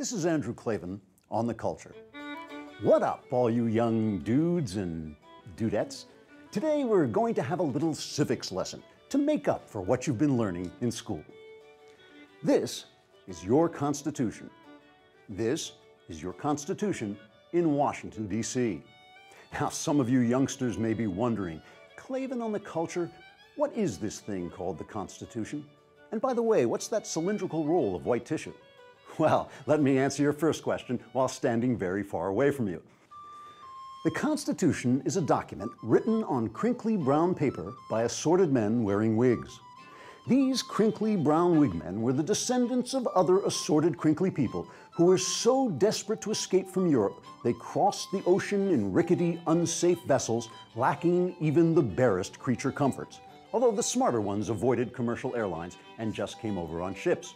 This is Andrew Klavan on The Culture. What up, all you young dudes and dudettes? Today we're going to have a little civics lesson to make up for what you've been learning in school. This is your Constitution. This is your Constitution in Washington, D.C. Now, some of you youngsters may be wondering, Klavan on The Culture, what is this thing called the Constitution? And by the way, what's that cylindrical roll of white tissue? Well, let me answer your first question while standing very far away from you. The Constitution is a document written on crinkly brown paper by assorted men wearing wigs. These crinkly brown wig men were the descendants of other assorted crinkly people who were so desperate to escape from Europe, they crossed the ocean in rickety, unsafe vessels, lacking even the barest creature comforts, although the smarter ones avoided commercial airlines and just came over on ships.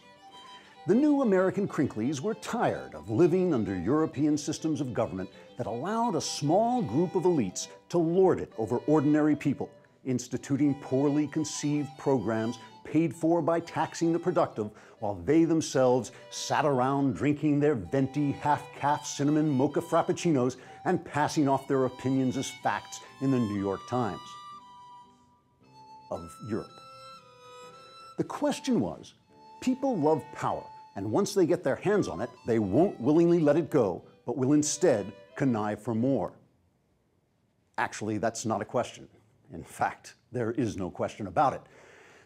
The new American crinklies were tired of living under European systems of government that allowed a small group of elites to lord it over ordinary people, instituting poorly conceived programs paid for by taxing the productive, while they themselves sat around drinking their venti half-calf cinnamon mocha frappuccinos and passing off their opinions as facts in the New York Times of Europe. The question was, people love power, and once they get their hands on it, they won't willingly let it go, but will instead connive for more. Actually, that's not a question. In fact, there is no question about it.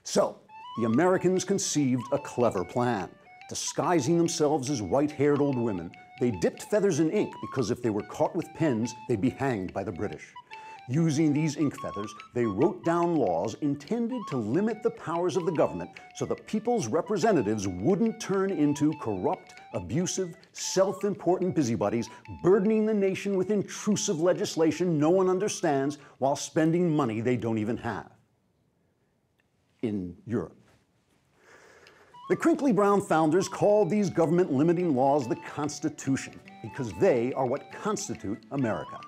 So, the Americans conceived a clever plan. Disguising themselves as white-haired old women, they dipped feathers in ink because if they were caught with pens, they'd be hanged by the British. Using these ink feathers, they wrote down laws intended to limit the powers of the government so the people's representatives wouldn't turn into corrupt, abusive, self-important busybodies, burdening the nation with intrusive legislation no one understands while spending money they don't even have. In Europe. The crinkly brown founders called these government-limiting laws the Constitution because they are what constitute America.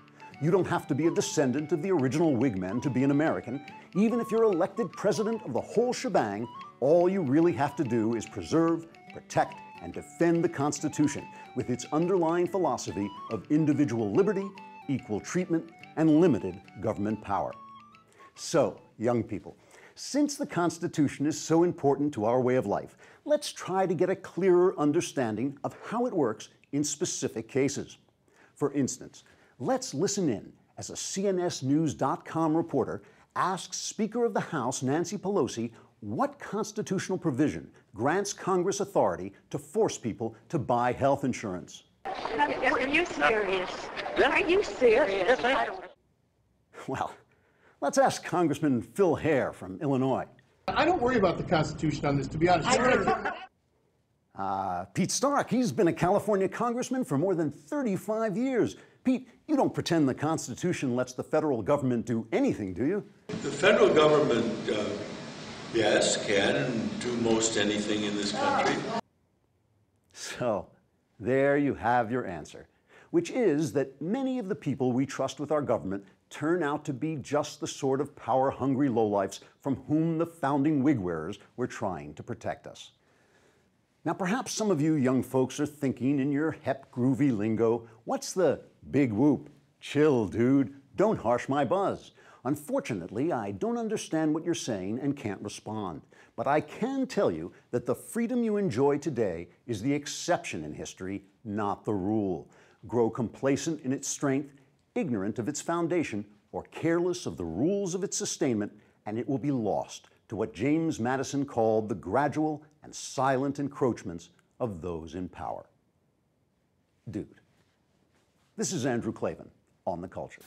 You don't have to be a descendant of the original Whigmen to be an American. Even if you're elected president of the whole shebang, all you really have to do is preserve, protect, and defend the Constitution with its underlying philosophy of individual liberty, equal treatment, and limited government power. So, young people, since the Constitution is so important to our way of life, let's try to get a clearer understanding of how it works in specific cases. For instance, let's listen in as a CNSnews.com reporter asks Speaker of the House Nancy Pelosi what constitutional provision grants Congress authority to force people to buy health insurance. Are you serious? Are you serious? Well, let's ask Congressman Phil Hare from Illinois. I don't worry about the Constitution on this, to be honest. Pete Stark, he's been a California congressman for more than 35 years. Pete, you don't pretend the Constitution lets the federal government do anything, do you? The federal government, yes, can do most anything in this country. So, there you have your answer, which is that many of the people we trust with our government turn out to be just the sort of power-hungry lowlifes from whom the founding wig wearers were trying to protect us. Now, perhaps some of you young folks are thinking in your hep groovy lingo, what's the big whoop? Chill, dude. Don't harsh my buzz. Unfortunately, I don't understand what you're saying and can't respond. But I can tell you that the freedom you enjoy today is the exception in history, not the rule. Grow complacent in its strength, ignorant of its foundation, or careless of the rules of its sustainment, and it will be lost to what James Madison called the gradual and silent encroachments of those in power. Dude. This is Andrew Klavan on The Culture.